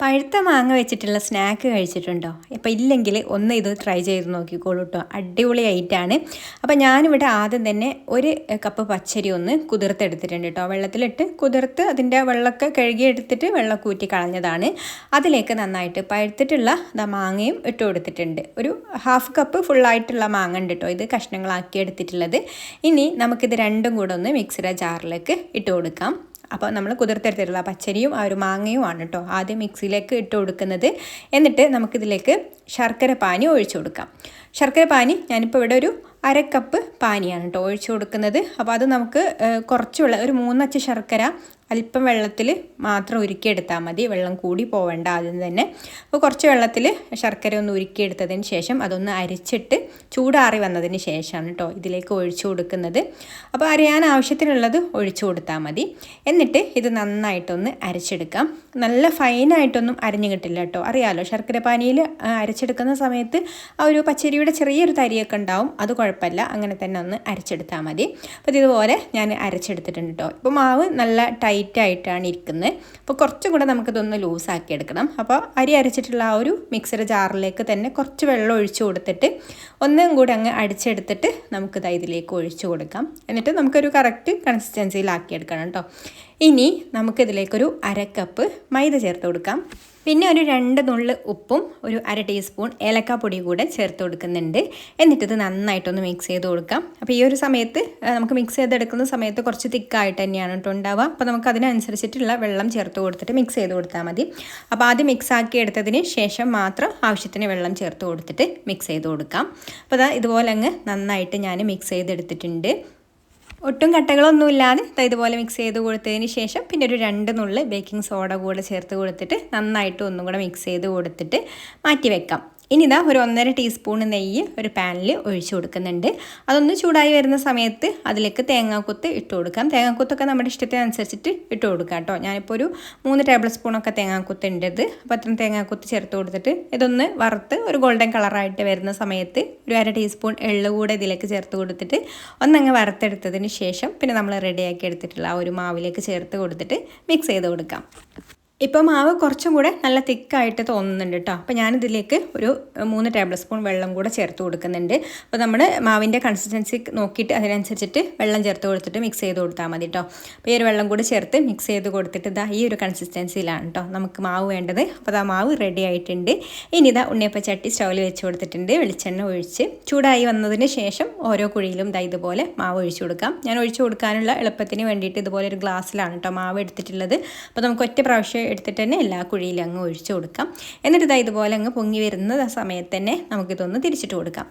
പഴുത്ത മാങ്ങ വെച്ചിട്ടുള്ള സ്നാക്ക് കഴിച്ചിട്ടുണ്ടോ? ഇപ്പോൾ ഇല്ലെങ്കിൽ ഒന്ന് ഇത് ട്രൈ ചെയ്ത് നോക്കിക്കോളൂ കേട്ടോ, അടിപൊളിയായിട്ടാണ്. അപ്പോൾ ഞാനിവിടെ ആദ്യം തന്നെ ഒരു കപ്പ് പച്ചരി ഒന്ന് കുതിർത്തെടുത്തിട്ടുണ്ട് കേട്ടോ. വെള്ളത്തിലിട്ട് കുതിർത്ത് അതിൻ്റെ വെള്ളമൊക്കെ കഴുകിയെടുത്തിട്ട് വെള്ളമൊക്കെ ഊറ്റി കളഞ്ഞതാണ്. അതിലേക്ക് നന്നായിട്ട് പഴുത്തിട്ടുള്ള മാങ്ങയും ഇട്ട് കൊടുത്തിട്ടുണ്ട്. ഒരു ഹാഫ് കപ്പ് ഫുള്ളായിട്ടുള്ള മാങ്ങ ഉണ്ട് കേട്ടോ, ഇത് കഷ്ണങ്ങളാക്കി എടുത്തിട്ടുള്ളത്. ഇനി നമുക്കിത് രണ്ടും കൂടെ ഒന്ന് മിക്സിയുടെ ജാറിലേക്ക് ഇട്ട് കൊടുക്കാം. അപ്പോൾ നമ്മൾ കുതിർത്തെടുത്തിട്ടുള്ള പച്ചരിയും ആ ഒരു മാങ്ങയുമാണ് കേട്ടോ ആദ്യം മിക്സിയിലേക്ക് ഇട്ട് കൊടുക്കുന്നത്. എന്നിട്ട് നമുക്കിതിലേക്ക് ശർക്കര പാനി ഒഴിച്ചു കൊടുക്കാം. ശർക്കര പാനി ഞാനിപ്പോൾ ഇവിടെ ഒരു അരക്കപ്പ് പാനിയാണ് കേട്ടോ ഒഴിച്ചു കൊടുക്കുന്നത്. അപ്പോൾ അത് നമുക്ക് കുറച്ചുള്ള ഒരു 3 അച്ച് ശർക്കര അല്പം വെള്ളത്തിൽ മാത്രം ഉരുക്കിയെടുത്താൽ മതി, വെള്ളം കൂടി പോവേണ്ട ആദ്യം തന്നെ. അപ്പോൾ കുറച്ച് വെള്ളത്തിൽ ശർക്കര ഒന്ന് ഉരുക്കിയെടുത്തതിന് ശേഷം അതൊന്ന് അരിച്ചിട്ട് ചൂടാറി വന്നതിന് ശേഷമാണ് കേട്ടോ ഇതിലേക്ക് ഒഴിച്ചു കൊടുക്കുന്നത്. അപ്പോൾ അരയാൻ ആവശ്യത്തിനുള്ളത് ഒഴിച്ചു കൊടുത്താൽ മതി. എന്നിട്ട് ഇത് നന്നായിട്ടൊന്ന് അരച്ചെടുക്കാം. നല്ല ഫൈനായിട്ടൊന്നും അരിഞ്ഞു കിട്ടില്ല കേട്ടോ, അറിയാമല്ലോ ശർക്കര പാനിയിൽ അരച്ചെടുക്കുന്ന സമയത്ത് ആ ഒരു പച്ചരിയുടെ ചെറിയൊരു തരിയൊക്കെ ഉണ്ടാവും, അത് കുഴപ്പമില്ല, അങ്ങനെ തന്നെ ഒന്ന് അരച്ചെടുത്താൽ മതി. അപ്പോൾ ഇതുപോലെ ഞാൻ അരച്ചെടുത്തിട്ടുണ്ട് കേട്ടോ. ഇപ്പോൾ മാവ് നല്ല ടൈറ്റായിട്ടാണ് ഇരിക്കുന്നത്. അപ്പോൾ കുറച്ചും കൂടെ നമുക്കിതൊന്ന് ലൂസാക്കി എടുക്കണം. അപ്പോൾ അരി അരച്ചിട്ടുള്ള ആ ഒരു മിക്സർ ജാറിലേക്ക് തന്നെ കുറച്ച് വെള്ളം ഒഴിച്ചു കൊടുത്തിട്ട് ഒന്നും കൂടെ അങ്ങ് അടിച്ചെടുത്തിട്ട് നമുക്കിത് ഇതിലേക്ക് ഒഴിച്ചു കൊടുക്കാം. എന്നിട്ട് നമുക്കൊരു കറക്റ്റ് കൺസിസ്റ്റൻസിയിലാക്കിയെടുക്കണം കേട്ടോ. ഇനി നമുക്കിതിലേക്കൊരു അരക്കപ്പ് മൈദ ചേർത്ത് കൊടുക്കാം. പിന്നെ ഒരു 2 നുള്ള് ഉപ്പും ഒരു 1/2 ടീസ്പൂൺ ഏലക്കാപ്പൊടി കൂടെ ചേർത്ത് കൊടുക്കുന്നുണ്ട്. എന്നിട്ടിത് നന്നായിട്ടൊന്ന് മിക്സ് ചെയ്ത് കൊടുക്കാം. അപ്പോൾ ഈ ഒരു സമയത്ത് നമുക്ക് മിക്സ് ചെയ്തെടുക്കുന്ന സമയത്ത് കുറച്ച് തിക്കായിട്ട് തന്നെയാണ് കേട്ടോ ഉണ്ടാവുക. അപ്പോൾ നമുക്ക് അതിനനുസരിച്ചിട്ടുള്ള വെള്ളം ചേർത്ത് കൊടുത്തിട്ട് മിക്സ് ചെയ്ത് കൊടുത്താൽ മതി. അപ്പോൾ ആദ്യം മിക്സ് ആക്കി എടുത്തതിന് ശേഷം മാത്രം ആവശ്യത്തിന് വെള്ളം ചേർത്ത് കൊടുത്തിട്ട് മിക്സ് ചെയ്ത് കൊടുക്കാം. അപ്പോൾ ഇതുപോലെ അങ്ങ് നന്നായിട്ട് ഞാൻ മിക്സ് ചെയ്തെടുത്തിട്ടുണ്ട്. ഒട്ടും കട്ടകളൊന്നുമില്ലാതെ ഇതുപോലെ മിക്സ് ചെയ്ത് കൊടുത്തതിന് ശേഷം പിന്നെ ഒരു 2 നുള്ള് ബേക്കിംഗ് സോഡ കൂടെ ചേർത്ത് കൊടുത്തിട്ട് നന്നായിട്ട് ഒന്നും കൂടെ മിക്സ് ചെയ്ത് കൊടുത്തിട്ട് മാറ്റി വെക്കാം. ഇനി ഒരു 1.5 ടീസ്പൂൺ നെയ്യ് ഒരു പാനിൽ ഒഴിച്ചു കൊടുക്കുന്നുണ്ട്. അതൊന്ന് ചൂടായി വരുന്ന സമയത്ത് അതിലേക്ക് തേങ്ങാക്കൊത്ത് ഇട്ട് കൊടുക്കാം. തേങ്ങാക്കൊത്തൊക്കെ നമ്മുടെ ഇഷ്ടത്തിനനുസരിച്ചിട്ട് ഇട്ട് കൊടുക്കാം കേട്ടോ. ഞാനിപ്പോൾ ഒരു 3 ടേബിൾ സ്പൂണൊക്കെ തേങ്ങാക്കൊത്ത് ഉണ്ടത്. അപ്പോൾ അത്രയും തേങ്ങാക്കൊത്ത് ചേർത്ത് കൊടുത്തിട്ട് ഇതൊന്ന് വറുത്ത് ഒരു ഗോൾഡൻ കളറായിട്ട് വരുന്ന സമയത്ത് ഒരു 1/2 ടീസ്പൂൺ എള്ള് കൂടെ ഇതിലേക്ക് ചേർത്ത് കൊടുത്തിട്ട് ഒന്നങ്ങ് വറുത്തെടുത്തതിന് ശേഷം പിന്നെ നമ്മൾ റെഡിയാക്കി എടുത്തിട്ടുള്ള ആ ഒരു മാവിലേക്ക് ചേർത്ത് കൊടുത്തിട്ട് മിക്സ് ചെയ്ത് കൊടുക്കാം. ഇപ്പോൾ മാവ് കുറച്ചും കൂടെ നല്ല തിക്കായിട്ട് തോന്നുന്നുണ്ട് കേട്ടോ. അപ്പോൾ ഞാനിതിലേക്ക് ഒരു 3 ടേബിൾ സ്പൂൺ വെള്ളം കൂടെ ചേർത്ത് കൊടുക്കുന്നുണ്ട്. അപ്പോൾ നമ്മൾ മാവിൻ്റെ കൺസിസ്റ്റൻസി നോക്കിയിട്ട് അതിനനുസരിച്ചിട്ട് വെള്ളം ചേർത്ത് കൊടുത്തിട്ട് മിക്സ് ചെയ്ത് കൊടുത്താൽ മതി കേട്ടോ. അപ്പോൾ ഈ ഒരു വെള്ളം കൂടെ ചേർത്ത് മിക്സ് ചെയ്ത് കൊടുത്തിട്ട് ഈ ഒരു കൺസിസ്റ്റൻസിയിലാണ് കേട്ടോ നമുക്ക് മാവ് വേണ്ടത്. അപ്പോൾ മാവ് റെഡി ആയിട്ടുണ്ട്. ഇനി ഉണ്ണിയപ്പ ചട്ടി സ്റ്റൗവിൽ വെച്ച് കൊടുത്തിട്ടുണ്ട്. വെളിച്ചെണ്ണ ഒഴിച്ച് ചൂടായി വന്നതിന് ശേഷം ഓരോ കുഴിയിലും ഇതുപോലെ മാവ് ഒഴിച്ചു കൊടുക്കാം. ഞാൻ ഒഴിച്ചു കൊടുക്കാനുള്ള എളുപ്പത്തിന് വേണ്ടിയിട്ട് ഇതുപോലെ ഒരു ഗ്ലാസ്സിലാണ് കേട്ടോ മാവ് എടുത്തിട്ടുള്ളത്. അപ്പോൾ നമുക്ക് ഒറ്റ പ്രാവശ്യം എടുത്തിട്ട് തന്നെ എല്ലാ കുഴിയിലും അങ്ങ് ഒഴിച്ചു കൊടുക്കാം. എന്നിട്ട് ഇതുപോലെ അങ്ങ് പൊങ്ങി വരുന്ന സമയത്ത് തന്നെ നമുക്കിതൊന്ന് തിരിച്ചിട്ട് കൊടുക്കാം.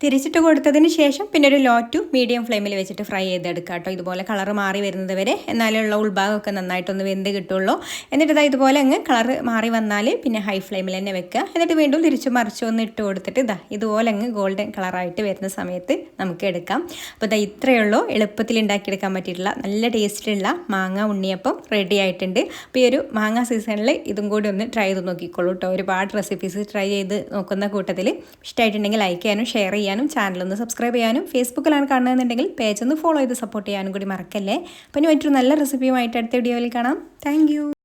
തിരിച്ചിട്ട് കൊടുത്തതിന് ശേഷം പിന്നെ ഒരു ലോ ടു മീഡിയം ഫ്ലെയിമിൽ വെച്ചിട്ട് ഫ്രൈ ചെയ്തെടുക്കാം കേട്ടോ. ഇതുപോലെ കളർ മാറി വരുന്നത് വരെ, എന്നാലുള്ള ഉൾഭാഗമൊക്കെ നന്നായിട്ടൊന്ന് വെന്ത് കിട്ടുള്ളൂ. എന്നിട്ട് ഇതുപോലെ അങ്ങ് കളർ മാറി വന്നാൽ പിന്നെ ഹൈ ഫ്ലെയിമിൽ തന്നെ വെക്കുക. എന്നിട്ട് വീണ്ടും തിരിച്ചു മറിച്ച് ഒന്ന് ഇട്ട് കൊടുത്തിട്ട് ഇതുപോലെ അങ്ങ് ഗോൾഡൻ കളറായിട്ട് വരുന്ന സമയത്ത് നമുക്ക് എടുക്കാം. അപ്പോൾ ഇത്രയേ ഉള്ളൂ, എളുപ്പത്തിൽ ഉണ്ടാക്കിയെടുക്കാൻ പറ്റിയിട്ടുള്ള നല്ല ടേസ്റ്റിലുള്ള മാങ്ങ ഉണ്ണിയപ്പം റെഡി ആയിട്ടുണ്ട്. അപ്പോൾ ഈ ഒരു മാങ്ങ സീസണിൽ ഇതും കൂടി ഒന്ന് ട്രൈ ചെയ്ത് നോക്കിക്കോളൂ കേട്ടോ. ഒരുപാട് റെസിപ്പീസ് ട്രൈ ചെയ്ത് നോക്കുന്ന കൂട്ടത്തിൽ ഇഷ്ടമായിട്ടുണ്ടെങ്കിൽ ലൈക്ക് ചെയ്യാനും ഷെയർ ചെയ്യാനും ചാനലൊന്ന് സബ്സ്ക്രൈബ് ചെയ്യാനും ഫേസ്ബുക്കിലാണ് കാണുന്നതെന്നുണ്ടെങ്കിൽ പേജ് ഒന്ന് ഫോളോ ചെയ്ത് സപ്പോർട്ട് ചെയ്യാനും കൂടി മറക്കല്ലേ. അപ്പോൾ ഇനി മറ്റൊരു നല്ല റെസിപ്പിയുമായിട്ട് അടുത്ത വീഡിയോയിൽ കാണാം. താങ്ക്